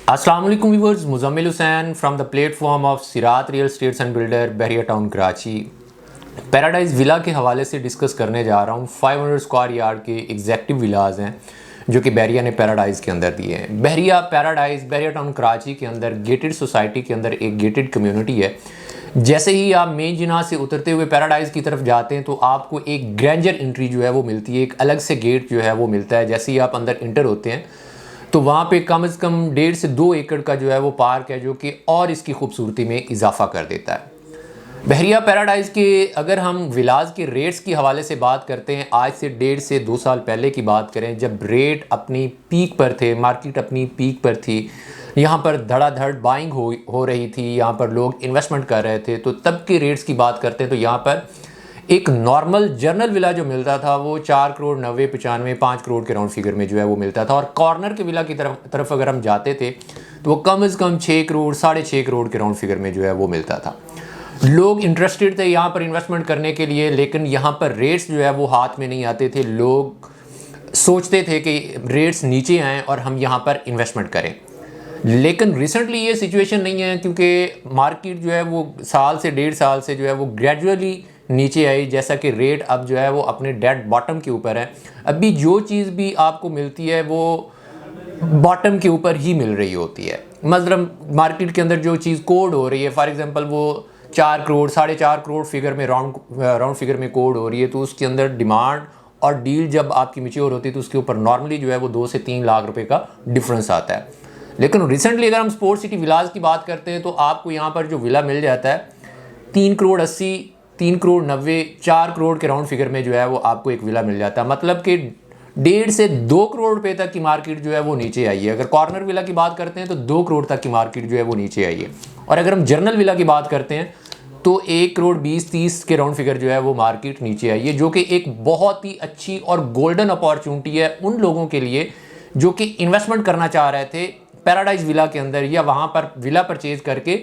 अस्सलाम वालेकुम viewers, Muzammil Hussain from the platform of Sirat real estates and builder, Bahria town Karachi. Paradise villa के हवाले से डिस्कस करने जा रहा हूँ। 500 स्क्वायर यार्ड के एग्जैक्टिव विलाज हैं जो कि बहरिया ने पैराडाइज के अंदर दिए हैं। बहरिया पैराडाइज बहरिया टाउन कराची के अंदर गेटेड सोसाइटी के अंदर एक गेटेड कम्युनिटी है। जैसे ही आप मेन जिना से उतरते हुए पैराडाइज की तरफ जाते हैं तो आपको एक ग्रैंजर एंट्री जो है वो मिलती है, एक अलग से गेट जो है वो मिलता है। जैसे ही आप अंदर इंटर होते हैं तो वहाँ पे कम से कम 1.5 से 2 एकड़ का जो है वो पार्क है, जो कि और इसकी खूबसूरती में इजाफा कर देता है। बहरिया पैराडाइज के अगर हम विलाज के रेट्स के हवाले से बात करते हैं, आज से 1.5 से 2 साल पहले की बात करें, जब रेट अपनी पीक पर थे, मार्केट अपनी पीक पर थी, यहाँ पर धड़ाधड़ बाइंग हो रही थी, यहाँ पर लोग इन्वेस्टमेंट कर रहे थे, तो तब के रेट्स की बात करते हैं तो यहाँ पर एक नॉर्मल जर्नल विला जो मिलता था वो 4 करोड़ 90 95 5 करोड़ के राउंड फिगर में जो है वो मिलता था। और कॉर्नर के विला की तरफ अगर हम जाते थे तो वो कम से कम 6 करोड़ 6.5 करोड़ के राउंड फिगर में जो है वो मिलता था। लोग इंटरेस्टेड थे यहाँ पर इन्वेस्टमेंट करने के लिए, लेकिन यहाँ पर रेट्स जो है वो हाथ में नहीं आते थे। लोग सोचते थे कि रेट्स नीचे आएँ और हम यहाँ पर इन्वेस्टमेंट करें। लेकिन रिसेंटली ये सिचुएशन नहीं है, क्योंकि मार्केट जो है वो साल से 1.5 साल से जो है वो ग्रेजुअली नीचे आई। जैसा कि रेट अब जो है वो अपने डेड बॉटम के ऊपर है। अभी जो चीज़ भी आपको मिलती है वो बॉटम के ऊपर ही मिल रही होती है। मतलब मार्केट के अंदर जो चीज़ कोड हो रही है, फॉर एग्जांपल वो 4 करोड़ 4.5 करोड़ फिगर में राउंड फिगर में कोड हो रही है, तो उसके अंदर डिमांड और डील जब आपकी मैच्योर होती है तो उसके ऊपर नॉर्मली जो है वो 2 से 3 लाख रुपए का डिफरेंस आता है। लेकिन रिसेंटली अगर हम स्पोर्ट्स सिटी विलाज की बात करते हैं तो आपको यहाँ पर जो विला मिल जाता है 3 करोड़ 80 3 करोड़ 90 4 करोड़ के राउंड फिगर में जो है वो आपको एक विला मिल जाता है। मतलब कि 1.5 से 2 करोड़ रुपए तक की मार्केट जो है वो नीचे आई है। अगर कॉर्नर विला की बात करते हैं तो 2 करोड़ तक की मार्केट जो है वो नीचे आई है। और अगर हम जर्नल विला की बात करते हैं तो 1 करोड़ 20-30 के राउंड फिगर जो है वो मार्केट नीचे आई है, जो कि एक बहुत ही अच्छी और गोल्डन अपॉर्चुनिटी है उन लोगों के लिए जो कि इन्वेस्टमेंट करना चाह रहे थे पैराडाइज विला के अंदर, या वहाँ पर विला परचेज करके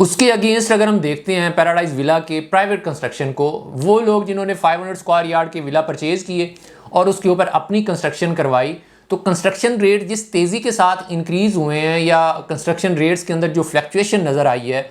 उसके अगेंस्ट अगर हम देखते हैं पैराडाइज विला के प्राइवेट कंस्ट्रक्शन को, वो लोग जिन्होंने 500 स्क्वायर यार्ड के विला परचेज किए और उसके ऊपर अपनी कंस्ट्रक्शन करवाई, तो कंस्ट्रक्शन रेट जिस तेज़ी के साथ इंक्रीज़ हुए हैं या कंस्ट्रक्शन रेट्स के अंदर जो फ्लक्चुएशन नज़र आई है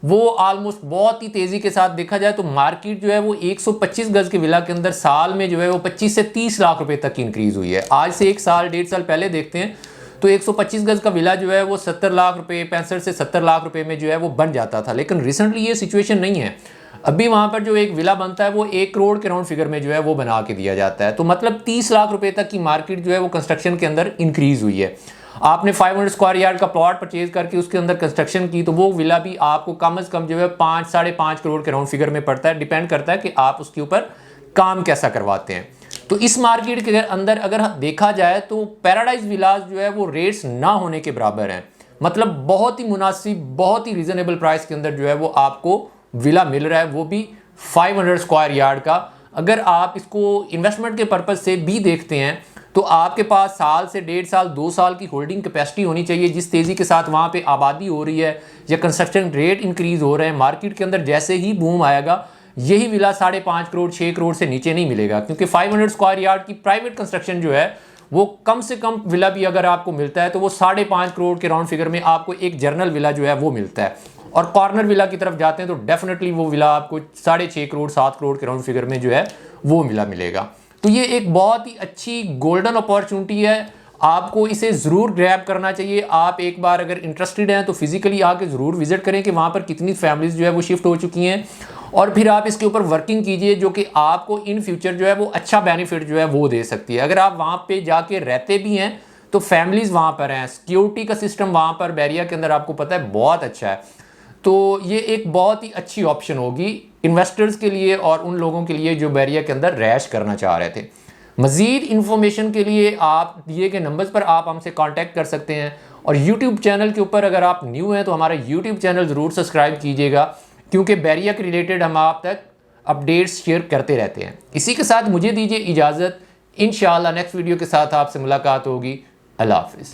वो ऑलमोस्ट बहुत ही तेज़ी के साथ देखा जाए तो मार्केट जो है वो 125 गज़ के विला के अंदर साल में जो है वो 25 से 30 लाख रुपए तक की इंक्रीज़ हुई है। आज से 1 साल 1.5 साल पहले देखते हैं तो 125 गज़ का विला जो है वो 70 लाख रुपए 65 से 70 लाख रुपए में जो है वो बन जाता था। लेकिन रिसेंटली ये सिचुएशन नहीं है। अभी वहाँ पर जो एक विला बनता है वो 1 करोड़ के राउंड फिगर में जो है वो बना के दिया जाता है। तो मतलब 30 लाख रुपए तक की मार्केट जो है वो कंस्ट्रक्शन के अंदर इंक्रीज़ हुई है। आपने 500 स्क्वायर यार्ड का प्लॉट परचेज करके उसके अंदर कंस्ट्रक्शन की तो वो विला भी आपको कम से कम जो है 5-5.5 करोड़ के राउंड फिगर में पड़ता है। डिपेंड करता है कि आप उसके ऊपर काम कैसा करवाते हैं। तो इस मार्केट के अंदर अगर देखा जाए तो पैराडाइज विलाज जो है वो रेट्स ना होने के बराबर हैं। मतलब बहुत ही मुनासिब, बहुत ही रीजनेबल प्राइस के अंदर जो है वो आपको विला मिल रहा है, वो भी 500 स्क्वायर यार्ड का। अगर आप इसको इन्वेस्टमेंट के पर्पज़ से भी देखते हैं तो आपके पास साल से 1.5 साल 2 साल की होल्डिंग कैपेसिटी होनी चाहिए। जिस तेज़ी के साथ वहाँ पे आबादी हो रही है या कंस्ट्रक्शन रेट इंक्रीज़ हो रहे हैं, मार्केट के अंदर जैसे ही बूम आएगा यही विला 5.5 करोड़ 6 करोड़ से नीचे नहीं मिलेगा। क्योंकि 500 स्क्वायर यार्ड की प्राइवेट कंस्ट्रक्शन जो है वो कम से कम विला भी अगर आपको मिलता है तो वो 5.5 करोड़ के राउंड फिगर में आपको एक जर्नल विला जो है वो मिलता है। और कॉर्नर विला की तरफ जाते हैं तो डेफिनेटली वो विला आपको 6.5 करोड़ 7 करोड़ के राउंड फिगर में जो है वो विला मिलेगा। तो ये एक बहुत ही अच्छी गोल्डन अपॉर्चुनिटी है, आपको इसे ज़रूर ग्रैब करना चाहिए। आप एक बार अगर इंटरेस्टेड हैं तो फिजिकली आके ज़रूर विजिट करें कि वहाँ पर कितनी फैमिलीज जो है वो शिफ्ट हो चुकी हैं, और फिर आप इसके ऊपर वर्किंग कीजिए जो कि आपको इन फ्यूचर जो है वो अच्छा बेनिफिट जो है वो दे सकती है। अगर आप वहाँ पे जाके रहते भी हैं तो फैमिलीज़ वहाँ पर हैं, सिक्योरिटी का सिस्टम वहाँ पर बहरिया के अंदर आपको पता है बहुत अच्छा है। तो ये एक बहुत ही अच्छी ऑप्शन होगी इन्वेस्टर्स के लिए और उन लोगों के लिए जो बहरिया के अंदर रैश करना चाह रहे थे। मज़ीद इन्फॉर्मेशन के लिए आप दिए गए नंबर्स पर आप हमसे कांटेक्ट कर सकते हैं। और यूट्यूब चैनल के ऊपर अगर आप न्यू हैं तो हमारा यूट्यूब चैनल ज़रूर सब्सक्राइब कीजिएगा, क्योंकि बहरिया के रिलेटेड हम आप तक अपडेट्स शेयर करते रहते हैं। इसी के साथ मुझे दीजिए इजाज़त, इंशाअल्लाह नेक्स्ट वीडियो के साथ आपसे मुलाकात होगी। अल्लाह हाफ़िज़।